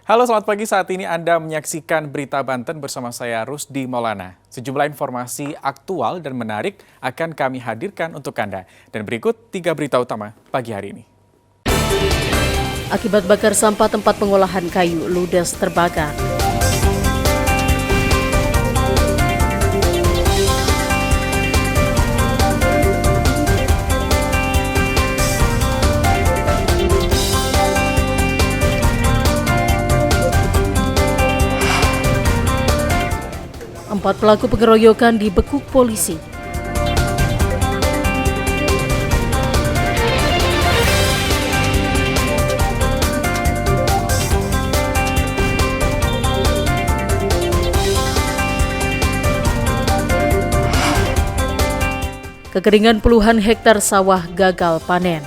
Halo, selamat pagi. Saat ini Anda menyaksikan Berita Banten bersama saya Rusdi Maulana. Sejumlah informasi aktual dan menarik akan kami hadirkan untuk Anda. Dan berikut 3 berita utama pagi hari ini. Akibat bakar sampah tempat pengolahan kayu ludes terbakar. Empat pelaku pengeroyokan dibekuk polisi. Kekeringan puluhan hektar sawah gagal panen.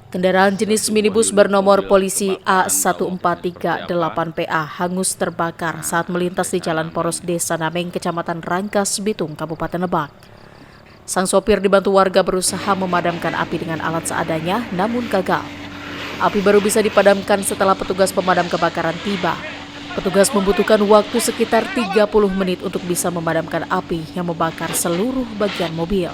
Kendaraan jenis minibus bernomor polisi A1438PA hangus terbakar saat melintas di Jalan Poros Desa Nameng, Kecamatan Rangkas Bitung, Kabupaten Lebak. Sang sopir dibantu warga berusaha memadamkan api dengan alat seadanya, namun gagal. Api baru bisa dipadamkan setelah petugas pemadam kebakaran tiba. Petugas membutuhkan waktu sekitar 30 menit untuk bisa memadamkan api yang membakar seluruh bagian mobil.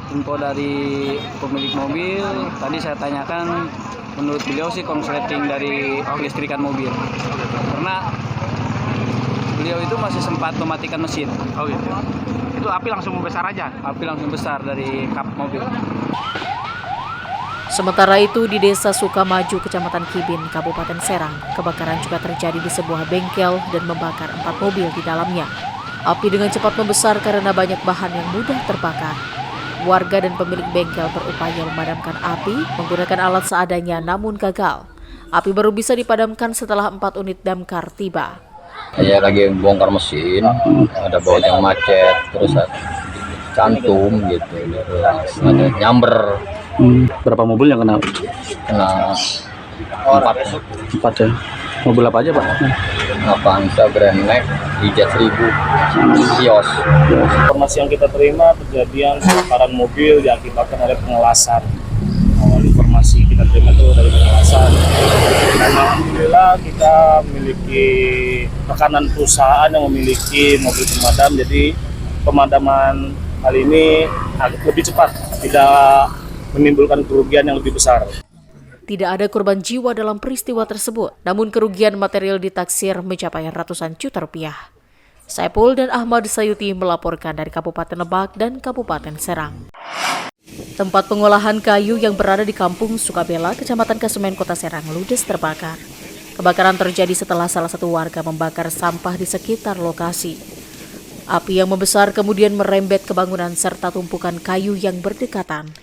Info dari pemilik mobil, tadi saya tanyakan, menurut beliau sih konsleting dari kelistrikan mobil. Karena beliau itu masih sempat mematikan mesin. Oh gitu. Itu api langsung membesar aja? Api langsung besar dari kap mobil. Sementara itu di Desa Sukamaju, Kecamatan Kibin, Kabupaten Serang, kebakaran juga terjadi di sebuah bengkel dan membakar 4 mobil di dalamnya. Api dengan cepat membesar karena banyak bahan yang mudah terbakar. Warga dan pemilik bengkel berupaya memadamkan api menggunakan alat seadanya, namun gagal. Api baru bisa dipadamkan setelah 4 unit damkar tiba. Saya lagi bongkar mesin, ada baut yang macet, terus ada cantum gitu, terus ada nyamber. Berapa mobil yang kena? Kena 4 ya. Mobil apa aja, Pak? Avanza, Grand Max, Ijaz 1000, Kios. Informasi yang kita terima kejadian kebakaran mobil diakibatkan oleh pengelasan. Informasi kita terima itu dari pengelasan. Dan alhamdulillah kita memiliki rekanan perusahaan yang memiliki mobil pemadam, jadi pemadaman kali ini agak lebih cepat, tidak menimbulkan kerugian yang lebih besar. Tidak ada korban jiwa dalam peristiwa tersebut, namun kerugian material ditaksir mencapai ratusan juta rupiah. Saipul dan Ahmad Sayuti melaporkan dari Kabupaten Lebak dan Kabupaten Serang. Tempat pengolahan kayu yang berada di Kampung Sukabela, Kecamatan Kesemen, Kota Serang, ludes terbakar. Kebakaran terjadi setelah salah satu warga membakar sampah di sekitar lokasi. Api yang membesar kemudian merembet ke bangunan serta tumpukan kayu yang berdekatan.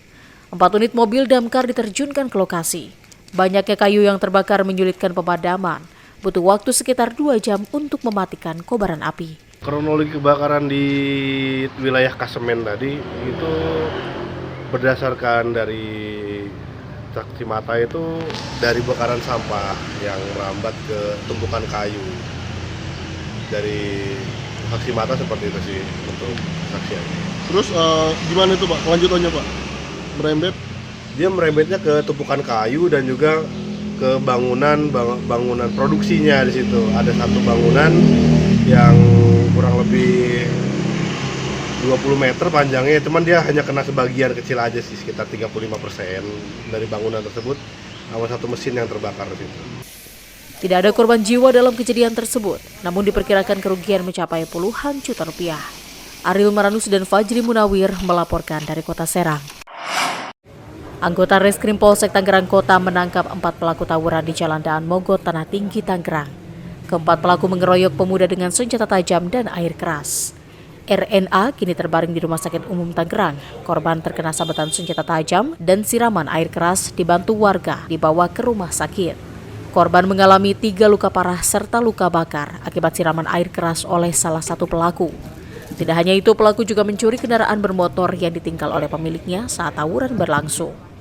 4 unit mobil damkar diterjunkan ke lokasi. Banyaknya kayu yang terbakar menyulitkan pemadaman. Butuh waktu sekitar 2 jam untuk mematikan kobaran api. Kronologi kebakaran di wilayah Kesemen tadi itu berdasarkan dari saksi mata itu dari bakaran sampah yang merambat ke tumpukan kayu. Dari saksi mata seperti itu sih untuk kesaksian. Terus gimana itu, Pak, kelanjutannya, Pak? Dia merembetnya ke tumpukan kayu dan juga ke bangunan produksinya. Di situ ada satu bangunan yang kurang lebih 20 meter panjangnya, cuman dia hanya kena sebagian kecil aja sih, sekitar 35% dari bangunan tersebut, sama satu mesin yang terbakar di situ. Tidak ada korban jiwa dalam kejadian tersebut, namun diperkirakan kerugian mencapai puluhan juta rupiah. Ariel Maranus dan Fajri Munawir melaporkan dari Kota Serang. Anggota Reskrim Polsek Tangerang Kota menangkap 4 pelaku tawuran di Jalan Daan Mogot, Tanah Tinggi, Tangerang. Keempat pelaku mengeroyok pemuda dengan senjata tajam dan air keras. RNA kini terbaring di Rumah Sakit Umum Tangerang. Korban terkena sabetan senjata tajam dan siraman air keras, dibantu warga dibawa ke rumah sakit. Korban mengalami 3 luka parah serta luka bakar akibat siraman air keras oleh salah satu pelaku. Tidak hanya itu, pelaku juga mencuri kendaraan bermotor yang ditinggal oleh pemiliknya saat tawuran berlangsung.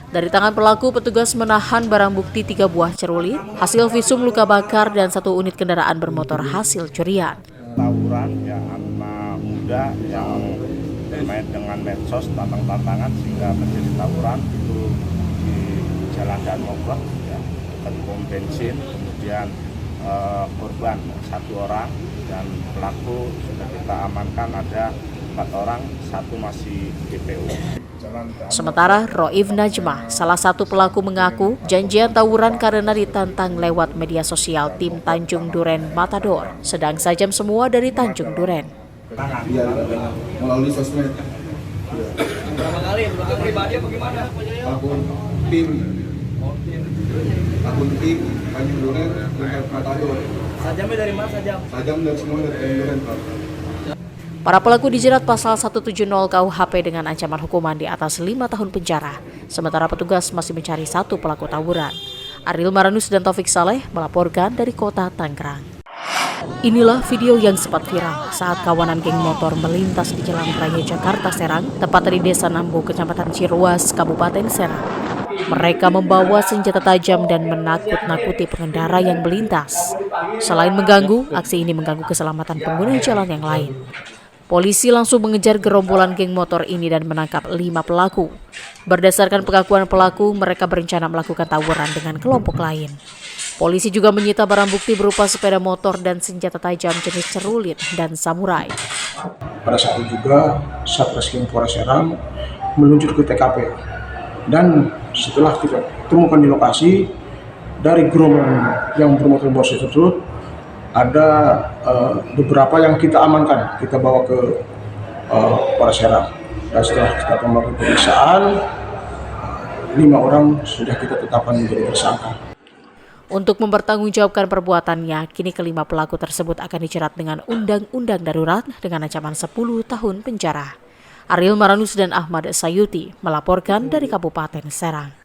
Dari tangan pelaku, petugas menahan barang bukti 3 buah celurit, hasil visum luka bakar, dan 1 unit kendaraan bermotor hasil curian. Tawuran ya anak muda yang bermain dengan medsos, tantang-tantangan sehingga terjadi tawuran itu di Jalan Dan Mogot, ya, dekat pom bensin. Kemudian korban 1 orang dan pelaku sudah kita amankan ada 4 orang, 1 masih DPO. Sementara Roif Najmah, salah satu pelaku, mengaku janjian tawuran karena ditantang lewat media sosial tim Tanjung Duren Matador, sedang sajam semua dari Tanjung Duren. Iya, melalui sosmed. Berapa kali? Pribadi apa gimana? Akun tim Tanjung Duren Matador. Sajamnya dari mana sajam? Sajam dari semua dari Tanjung Duren, Pak. Para pelaku dijerat pasal 170 KUHP dengan ancaman hukuman di atas 5 tahun penjara. Sementara petugas masih mencari 1 pelaku tawuran. Ariel Maranus dan Taufik Saleh melaporkan dari kota Tangerang. Inilah video yang sempat viral saat kawanan geng motor melintas di Jalan Raya Jakarta Serang, tepat di Desa Nambo, Kecamatan Ciruas, Kabupaten Serang. Mereka membawa senjata tajam dan menakut-nakuti pengendara yang melintas. Selain mengganggu, aksi ini mengganggu keselamatan pengguna jalan yang lain. Polisi langsung mengejar gerombolan geng motor ini dan menangkap 5 pelaku. Berdasarkan pengakuan pelaku, mereka berencana melakukan tawuran dengan kelompok lain. Polisi juga menyita barang bukti berupa sepeda motor dan senjata tajam jenis cerulit dan samurai. Pada saat itu juga Satreskrim Polres Serang meluncur ke TKP. Dan setelah kita temukan di lokasi, dari gerombolan yang bermotor box tersebut, ada beberapa yang kita amankan, kita bawa ke Polres Serang. Dan setelah kita melakukan pemeriksaan, 5 orang sudah kita tetapkan menjadi tersangka. Untuk mempertanggungjawabkan perbuatannya, kini kelima pelaku tersebut akan dijerat dengan Undang-Undang Darurat dengan ancaman 10 tahun penjara. Ariel Maranus dan Ahmad Sayuti melaporkan dari Kabupaten Serang.